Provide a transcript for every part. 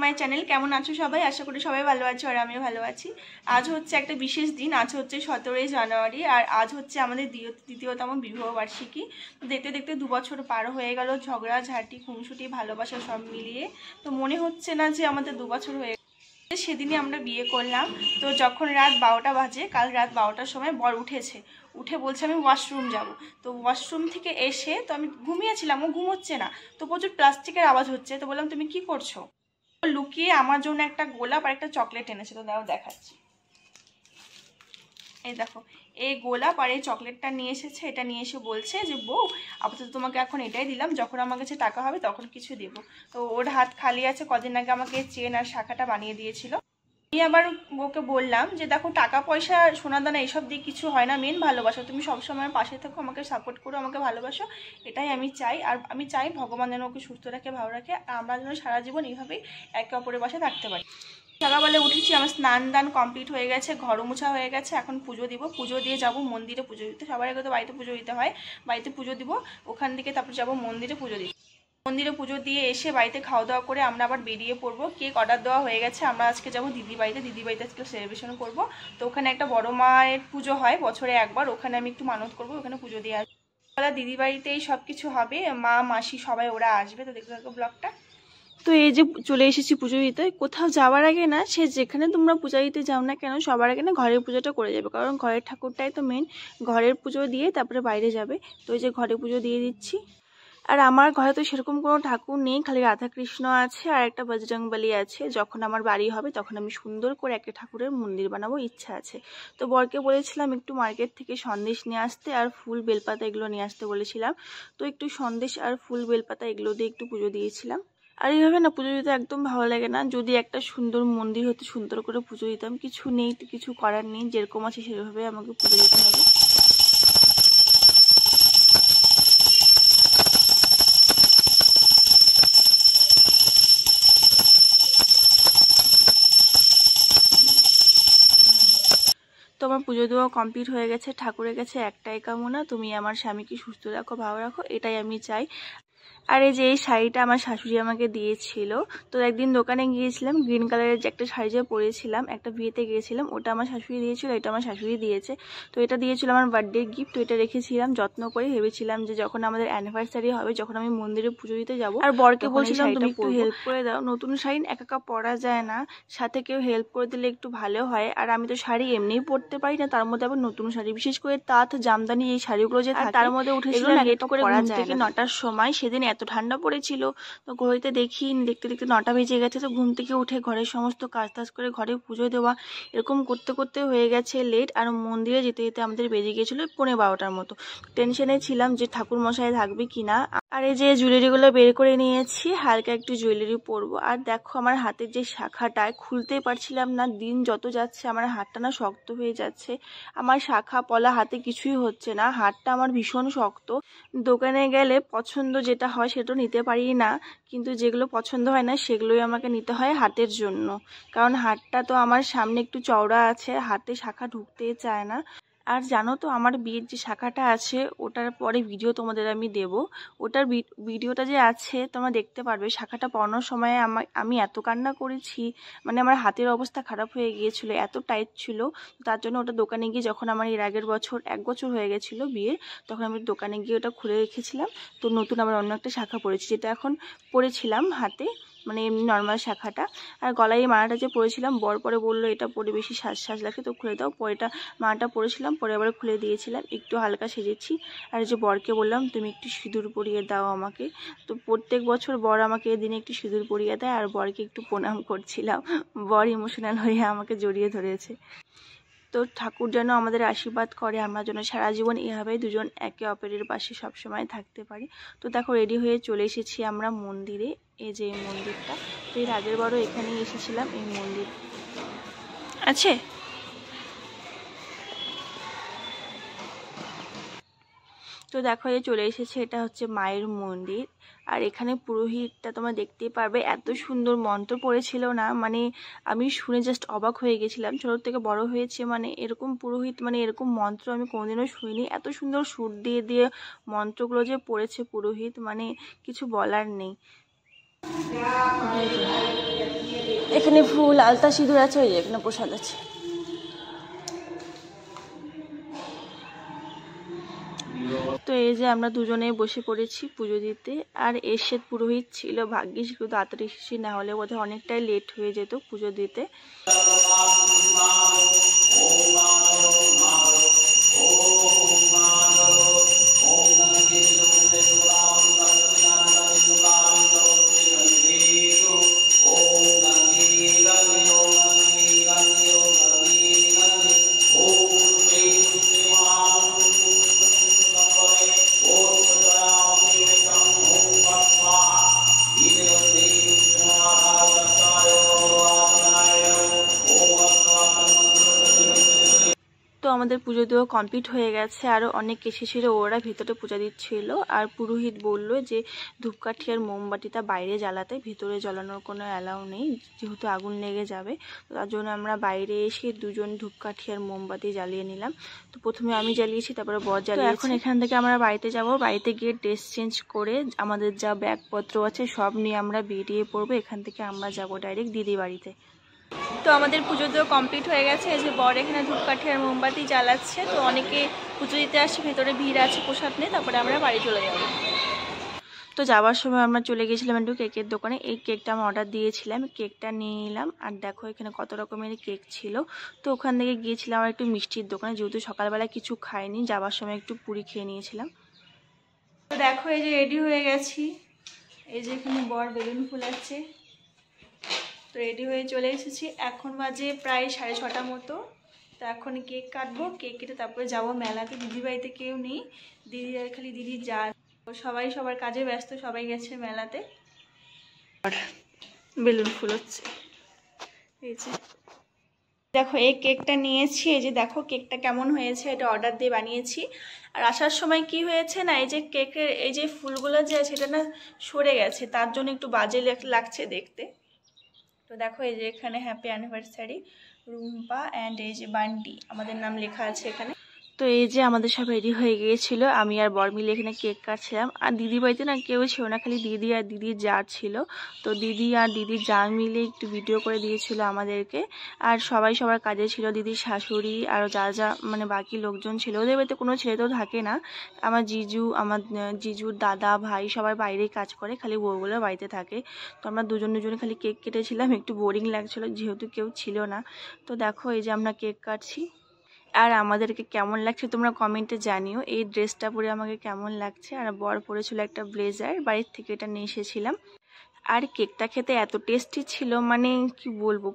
My channel. কেমন আছো সবাই? আশা করি সবাই ভালো আছো আর আমিও ভালো আছি। আজ হচ্ছে একটা বিশেষ দিন, আজ হচ্ছে 17ই জানুয়ারি আর আজ হচ্ছে আমাদের দ্বিতীয়তম বিবাহ বার্ষিকী। তো দেখতে দেখতে 2 বছর পার হয়ে গেল, ঝগড়া ঝাঁটি খুনসুটি ভালোবাসা সব মিলিয়ে। তো মনে হচ্ছে না যে আমাদের 2 বছর হয়ে সেদিনই আমরা বিয়ে করলাম। তো যখন রাত 12টা বাজে, কাল রাত 12টার সময় বর উঠে বলছে আমি ওয়াশরুম যাব। তো ওয়াশরুম থেকে এসে তো আমি ঘুমিয়েছিলাম, ও ঘুমোচ্ছে না, তো প্রচুর প্লাস্টিকের আওয়াজ হচ্ছে। তো বললাম তুমি কি করছো? ও লুকিয়ে আমার জন্য একটা গোলাপ আর একটা চকলেট এনেছে। তো দাও দেখাচ্ছি, এই দেখো, এই গোলাপ আর এই চকলেটটা নিয়ে এসেছে। এটা নিয়ে এসে বলছে যে বউ, আপাতত তোমাকে এখন এটাই দিলাম, যখন আমার কাছে টাকা হবে তখন কিছু দেবো। তো ওর হাত খালি আছে, কদিন আগে আমাকে চেন আর শাখাটা বানিয়ে দিয়েছিল। আমি আবার বউকে বললাম যে দেখো, টাকা পয়সা সোনা দানা এসব দিয়ে কিছু হয় না, মেন ভালোবাসা। তুমি সবসময় পাশে থাকো, আমাকে সাপোর্ট করো, আমাকে ভালোবাসো, এটাই আমি চাই। আর আমি চাই ভগবান যেন ওকে সুস্থ রাখে, ভালো রাখে, আর আমরা যেন সারা জীবন এইভাবেই একে অপরের পাশে থাকতে পারি। সকালবেলা উঠেছি, আমার স্নান দান কমপ্লিট হয়ে গেছে, ঘর মোছা হয়ে গেছে। এখন পুজো দিব, পুজো দিয়ে যাব মন্দিরে পুজো দিতে। সবার আগে তো বাড়িতে পুজো দিতে হয়, বাড়িতে পুজো দিব, ওখান থেকে তারপর যাব মন্দিরে পুজো দিতে। মন্দিরে পুজো দিয়ে এসে বাড়িতে খাওয়া দাওয়া করে আমরা আবার বেরিয়ে পড়বো। কেক অর্ডার দেওয়া হয়ে গেছে, আমরা আজকে যাবো দিদি বাড়িতে আজকে সেলিব্রেশন করব। তো ওখানে একটা বড় মায়ের পুজো হয় বছরে একবার, ওখানে আমি একটু মানত করবো, ওখানে পুজো দিয়ে আসবো। দিদি বাড়িতেই সব কিছু হবে, মা মাসি সবাই ওরা আসবে। তো দেখতে থাকো ব্লগটা। তো এই যে চলে এসেছি পুজো দিতে। কোথাও যাওয়ার আগে না, সে যেখানে তোমরা পূজা দিতে যাও না কেন, সবার আগে না ঘরের পুজোটা করে যাবে, কারণ ঘরের ঠাকুরটাই তো মেন। ঘরের পুজো দিয়ে তারপরে বাইরে যাবে। তো এই যে ঘরে পুজো দিয়ে দিচ্ছি। আর আমার ঘরে তো সেরকম কোনো ঠাকুর নেই, খালি রাধাকৃষ্ণ আছে আর একটা বজরংবলী আছে। যখন আমার বাড়ি হবে তখন আমি সুন্দর করে একটা ঠাকুরের মন্দির বানাবো, ইচ্ছা আছে। তো বরকে বলেছিলাম একটু মার্কেট থেকে সন্দেশ নিয়ে আসতে আর ফুল বেলপাতা এগুলো নিয়ে আসতে বলেছিলাম। তো একটু সন্দেশ আর ফুল বেলপাতা এগুলো দিয়ে একটু পুজো দিয়েছিলাম। আর এইভাবে না পুজো দিতে একদম ভালো লাগে না। যদি একটা সুন্দর মন্দির হতো, সুন্দর করে পুজো দিতাম। কিছু নেই, কিছু করার নেই, যেরকম আছে সেভাবে আমাকে পুজো দিতে হবে। তো আমার পুজো দেওয়া কমপ্লিট হয়ে গেছে। ঠাকুরের কাছে একটাই কামনা, তুমি আমার স্বামীকে সুস্থ রাখো, ভালো রাখো, এটাই আমি চাই। আর এই যে এই শাড়িটা আমার শাশুড়ি আমাকে দিয়েছিল। তো একদিন দোকানে গিয়েছিলাম, গ্রিন কালারের যে একটা শাড়ি যে পরেছিলাম, একটা বিয়েতে গিয়েছিলাম, ওটা আমার শাশুড়ি দিয়েছিল, এটা আমার শাশুড়ি দিয়েছে। তো এটা দিয়েছিল আমার বার্থডে গিফট। তো এটা রেখেছিলাম যত্ন করে, ভেবেছিলাম যে যখন আমাদের অ্যানিভার্সারি হবে, যখন আমি মন্দিরে পুজো দিতে যাবো, আর বরকে বলছিলাম তুমি একটু হেল্প করে দাও, নতুন শাড়ি একা একা পরা যায় না, সাথে কেউ হেল্প করে দিলে একটু ভালো হয়। আর আমি তো শাড়ি এমনিই পরতে পারি না, তার মধ্যে আবার নতুন শাড়ি, বিশেষ করে তাঁত জামদানি এই শাড়িগুলো যে থাকে, তার মধ্যে উঠেছিলাম লেট করে ঘুম থেকে 9টার সময়। সেদিন এত ঠান্ডা পড়েছিল, তো ঘড়িতে দেখি দেখতে দেখতে 9টা বেজে গেছে। তো ঘুম থেকে উঠে ঘরের সমস্ত কাজ টাজ করে ঘরে পুজো দেওয়া, এরকম করতে করতে হয়ে গেছে লেট। আর মন্দিরে যেতে যেতে আমাদের বেজে গিয়েছিল 11:15টার মতো। টেনশনে ছিলাম যে ঠাকুর মশাই থাকবে কিনা। আর এই যে জুয়েলারিগুলো বের করে নিয়েছি, হালকা একটু জুয়েলারি পরবো। আর দেখো আমার হাতের যে শাখাটা খুলতেই পারছিলাম না, দিন যত যাচ্ছে আমার হাতটা না শক্ত হয়ে যাচ্ছে। আমার শাখা পলা হাতে কিছুই হচ্ছে না, হাতটা আমার ভীষণ শক্ত। দোকানে গেলে পছন্দ যেটা হয় সেটা নিতে পারি না, কিন্তু যেগুলো পছন্দ হয় না সেগুলোই আমাকে নিতে হয় হাতের জন্য, কারণ হাতটা তো আমার সামনে একটু চওড়া আছে, হাতে শাখা ঢুকতেই চায় না। আর জানো তো আমার বিয়ের যে শাখাটা আছে ওটার পরে ভিডিও তোমাদের আমি দেব। ওটার ভিডিওটা যে আছে তোমরা দেখতে পারবে। শাখাটা পরানোর সময় আমি এত কান্না করেছি, মানে আমার হাতের অবস্থা খারাপ হয়ে গিয়েছিল, এত টাইট ছিল। তার জন্য ওটা দোকানে গিয়ে, যখন আমার এর আগের বছর 1 বছর হয়ে গেছিলো বিয়ের, তখন আমি দোকানে গিয়ে ওটা খুলে রেখেছিলাম। তো নতুন আবার অন্য একটা শাখা পরেছি, যেটা এখন পরেছিলাম হাতে, মানে এমনি নর্মাল শাখাটা। আর গলায় এই মালাটা যে পরেছিলাম, বর পরে বললো এটা পরে বেশি সাজ লাগে, তো খুলে দাও। পরেটা মালাটা পরেছিলাম, পরে আবার খুলে দিয়েছিলাম, একটু হালকা সেজেছি। আর যে বরকে বললাম তুমি একটু সিঁদুর পরিয়ে দাও আমাকে। তো প্রত্যেক বছর বর আমাকে এদিনে একটু সিঁদুর পরিয়ে দেয়, আর বরকে একটু প্রণাম করছিলাম। বর ইমোশনাল হয়ে আমাকে জড়িয়ে ধরেছে। তো ঠাকুর যেন আমাদের আশীর্বাদ করে, আমরা যেন সারা জীবন এভাবেই দুজন একে অপরের পাশে সবসময় থাকতে পারি। তো দেখো রেডি হয়ে চলে এসেছি আমরা মন্দিরে। এই যে এই মন্দিরটা, তো এর আগের বারও এখানেই এসেছিলাম, এই মন্দির আছে। তো দেখো এই চলে এসেছে, এটা হচ্ছে মায়ের মন্দির। আর এখানে পুরোহিতটা তোমরা দেখতেই পারবে, এত সুন্দর মন্ত্র পড়েছিল না, মানে আমি শুনে জাস্ট অবাক হয়ে গেছিলাম। ছোট থেকে বড় হয়েছে, মানে এরকম পুরোহিত, মানে এরকম মন্ত্র আমি কোনোদিনও শুনিনি। এত সুন্দর সুর দিয়ে দিয়ে মন্ত্রগুলো যে পড়েছে পুরোহিত, মানে কিছু বলার নেই। এখানে ফুল, আলতা, সিঁদুর আছে, ওই এখানে প্রসাদ আছে। তো এই যে আমরা দুজনে বসে পড়েছি পুজো দিতে। আর এসে পুরোহিত ছিল, ভাগ্যিস একটু তাড়াতাড়ি এসেছি, না হলে বোধহয় অনেকটাই লেট হয়ে যেত পুজো দিতে। তো আমাদের পুজো দেওয়া কমপ্লিট হয়ে গেছে। আরও অনেক এসেছিল, ওরা ভেতরে পূজা দিচ্ছিল। আর পুরোহিত বলল যে ধূপকাঠি আর মোমবাতিটা বাইরে জ্বালাতে, ভেতরে জ্বালানোর কোনো অ্যালাউ নেই, যেহেতু আগুন লেগে যাবে। তার জন্য আমরা বাইরে এসে দুজন ধূপকাঠি আর মোমবাতি জ্বালিয়ে নিলাম। তো প্রথমে আমি জ্বালিয়েছি, তারপরে বর জ্বালিয়েছি। এখন এখান থেকে আমরা বাড়িতে যাব। বাড়িতে গিয়ে ড্রেস চেঞ্জ করে আমাদের যা ব্যাগপত্র আছে সব নিয়ে আমরা বেরিয়ে পড়বো। এখান থেকে আমরা যাব ডাইরেক্ট দিদি বাড়িতে। তো আমাদের পুজো দেওয়া কমপ্লিট হয়ে গেছে। এই যে বর এখানে ধূপকাঠি আর মোমবাতি জ্বালাচ্ছে। তো অনেকে পুজো দিতে আসছে, ভেতরে ভিড় আছে প্রসাদ নিয়ে, তারপরে আমরা বাড়ি চলে যাব। তো যাওয়ার সময় আমরা চলে গেছিলাম একটু কেকের দোকানে। এই কেকটা আমি অর্ডার দিয়েছিলাম, কেকটা নিয়ে নিলাম। আর দেখো এখানে কত রকমের কেক ছিল। তো ওখান থেকে গিয়েছিলাম আর একটু মিষ্টির দোকানে, যেহেতু সকালবেলা কিছু খাইনি, যাওয়ার সময় একটু পুরি খেয়ে নিয়েছিলাম। তো দেখো এই যে রেডি হয়ে গেছি। এই যে এখানে বর বেলুন ফুলাচ্ছে। তো রেডি হয়ে চলে এসেছি। এখন বাজে প্রায় 6:30 মতো। তো এখন কেক কাটবো, কেক কেটে তারপরে যাবো মেলাতে। দিদি বাড়িতে কেউ নেই, দিদি আর খালি দিদি যা, সবাই সবার কাজে ব্যস্ত, সবাই গেছে মেলাতে। আর বেলুন ফুলোচ্ছে। এই যে দেখো এই কেকটা নিয়েছি। এই যে দেখো কেকটা কেমন হয়েছে, এটা অর্ডার দিয়ে বানিয়েছি। আর আসার সময় কি হয়েছে না, এই যে কেকের এই যে ফুলগুলো যে আছে সেটা না সরে গেছে, তার জন্য একটু বাজে লাগছে দেখতে। তো দেখো এই যে এখানে হ্যাপি অ্যানিভার্সারি রুম্পা অ্যান্ড এই যে বান্টি আমাদের নাম লেখা আছে এখানে। তো এই যে আমাদের সব রেডি হয়ে গিয়েছিল, আমি আর বর মিলে এখানে কেক কাটছিলাম। আর দিদি বাড়িতে না কেউ ছিল না, খালি দিদি আর দিদির জা ছিল। তো দিদি আর দিদির জা মিলে একটু ভিডিও করে দিয়েছিল আমাদেরকে। আর সবাই সবার কাজে ছিল, দিদির শাশুড়ি আরও যা যা মানে বাকি লোকজন ছিল। ওদের বাড়িতে কোনো ছেলে তো থাকে না, আমার জিজুর দাদা ভাই সবাই বাইরেই কাজ করে, খালি বউগুলো বাড়িতে থাকে। তো আমরা দুজন খালি কেক কেটেছিলাম, একটু বোরিং লাগছিল যেহেতু কেউ ছিল না। তো দেখো এই যে আমরা কেক কাটছি। আর আমাদেরকে কেমন লাগছে তোমরা কমেন্টে জানিও, এই ড্রেসটা পরে আমাকে কেমন লাগছে। আর বর পরেছিল একটা ব্লেজার, বাড়ির থেকে এটা নিয়ে এসেছিলাম। আর কেকটা খেতে এত টেস্টি ছিল, মানে কি বলবো,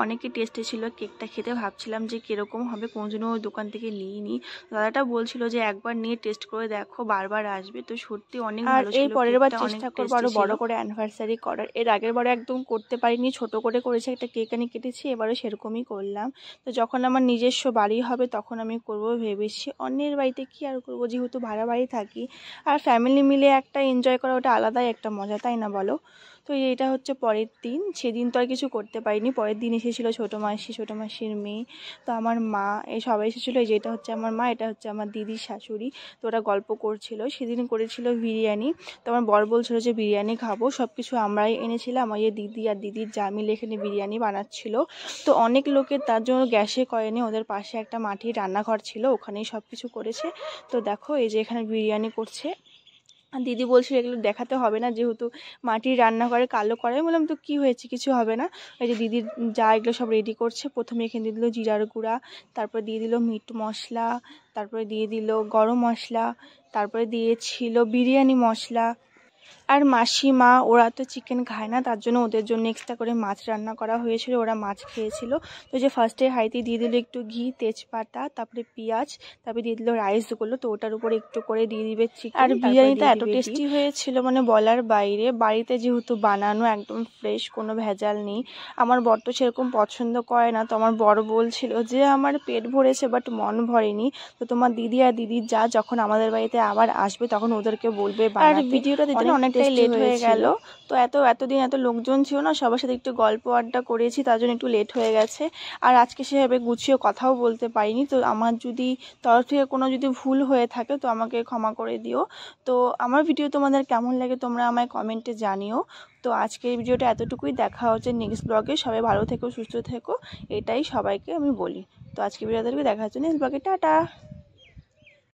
অনেকই টেস্টি ছিল কেকটা খেতে। ভাবছিলাম যে কীরকম হবে, কোনোদিনও ওই দোকান থেকে নিইনি। দাদাটা বলছিল যে একবার নিয়ে টেস্ট করে দেখো, বারবার আসবে। তো সত্যি অনেক ভালো ছিল। এই পরের বার চেষ্টা করবো আরো বড় করে অ্যানিভার্সারি করার। এর আগের বারে একদম করতে পারিনি, ছোট করে করেছি, একটা কেক আনি কেটেছি, এবারও সেরকমই করলাম। তো যখন আমার নিজস্ব বাড়ি হবে তখন আমি করব ভেবেছি। অন্যের বাড়িতে কি আর করবো, যেহেতু ভাড়া বাড়ি থাকি। আর ফ্যামিলি মিলে একটা এনজয় করা, ওটা আলাদাই একটা মজা, তাই না বলো? তো এটা হচ্ছে পরের দিন। সেদিন তো আর কিছু করতে পারিনি। পরের দিন এসেছিলো ছোটো মাসির মেয়ে, তো আমার মা, এই সবাই এসেছিলো। এই যে এটা হচ্ছে আমার মা, এটা হচ্ছে আমার দিদির শাশুড়ি। তো ওরা গল্প করছিল। সেদিন করেছিল বিরিয়ানি। তো আমার বর বলছিল যে বিরিয়ানি খাবো, সব কিছু আমরাই এনেছিলাম। আমার এই দিদি আর দিদির যা মিলে এখানে বিরিয়ানি বানাচ্ছিল। তো অনেক লোকের, তার জন্য গ্যাসে করেনি, ওদের পাশে একটা মাটির রান্নাঘর ছিল, ওখানেই সব কিছু করেছে। তো দেখো এই যে এখানে বিরিয়ানি করছে। আর দিদি বলছিল এগুলো দেখাতে হবে না, যেহেতু মাটির রান্নাঘরে কালো করে। বললাম তো কী হয়েছে, কিছু হবে না। এই যে দিদির যা এগুলো সব রেডি করছে। প্রথমে এখানে দিয়ে দিল জিরার গুঁড়া, তারপর দিয়ে দিল মিট মশলা, তারপরে দিয়ে দিল গরম মশলা, তারপরে দিয়েছিল বিরিয়ানি মশলা। আর মাসিমা ওরা তো চিকেন খায় না, তার জন্য ওদের জন্য এক্সট্রা করে মাছ রান্না করা হয়েছিল, ওরা মাছ খেয়েছিল। তো যে ফার্স্টে হাঁড়িতে দিয়ে দিল একটু ঘি, তেজপাতা, তারপরে পেঁয়াজ, তারপরে দিয়ে দিল রাইসগুলো। তো ওটার উপরে একটু করে দিয়ে দিবে চিকেন। আর বিরিয়ানিটা এত টেস্টি হয়েছিল মানে বলার বাইরে। বাড়িতে যেহেতু বানানো, একদম ফ্রেশ, কোনো ভেজাল নেই। আমার বর তো সেরকম পছন্দ করে না। তো আমার বর বলছিল যে আমার পেট ভরেছে বাট মন ভরেনি। তো তোমার দিদি আর দিদির যা যখন আমাদের বাড়িতে আবার আসবে তখন ওদেরকে বলবে। আর ভিডিওটা দিতে অনেক অনেকটাই লেট হয়ে গেল। তো এতদিন এত লোকজন ছিল না, সবার সাথে একটু গল্প আড্ডা করেছি, তার জন্য একটু লেট হয়ে গেছে। আর আজকে সেভাবে গুছিয়ে কথাও বলতে পারিনি। তো আমার যদি তরফ থেকে কোনো যদি ভুল হয়ে থাকে তো আমাকে ক্ষমা করে দিও। তো আমার ভিডিও তোমাদের কেমন লাগে তোমরা আমায় কমেন্টে জানিও। তো আজকের ভিডিওটা এতটুকুই, দেখা হচ্ছে নেক্সট ব্লগে। সবাই ভালো থেকো, সুস্থ থেকো, এটাই সবাইকে আমি বলি। তো আজকে ভিডিওতে দেখা হচ্ছে নেক্সট ব্লগে। টাটা।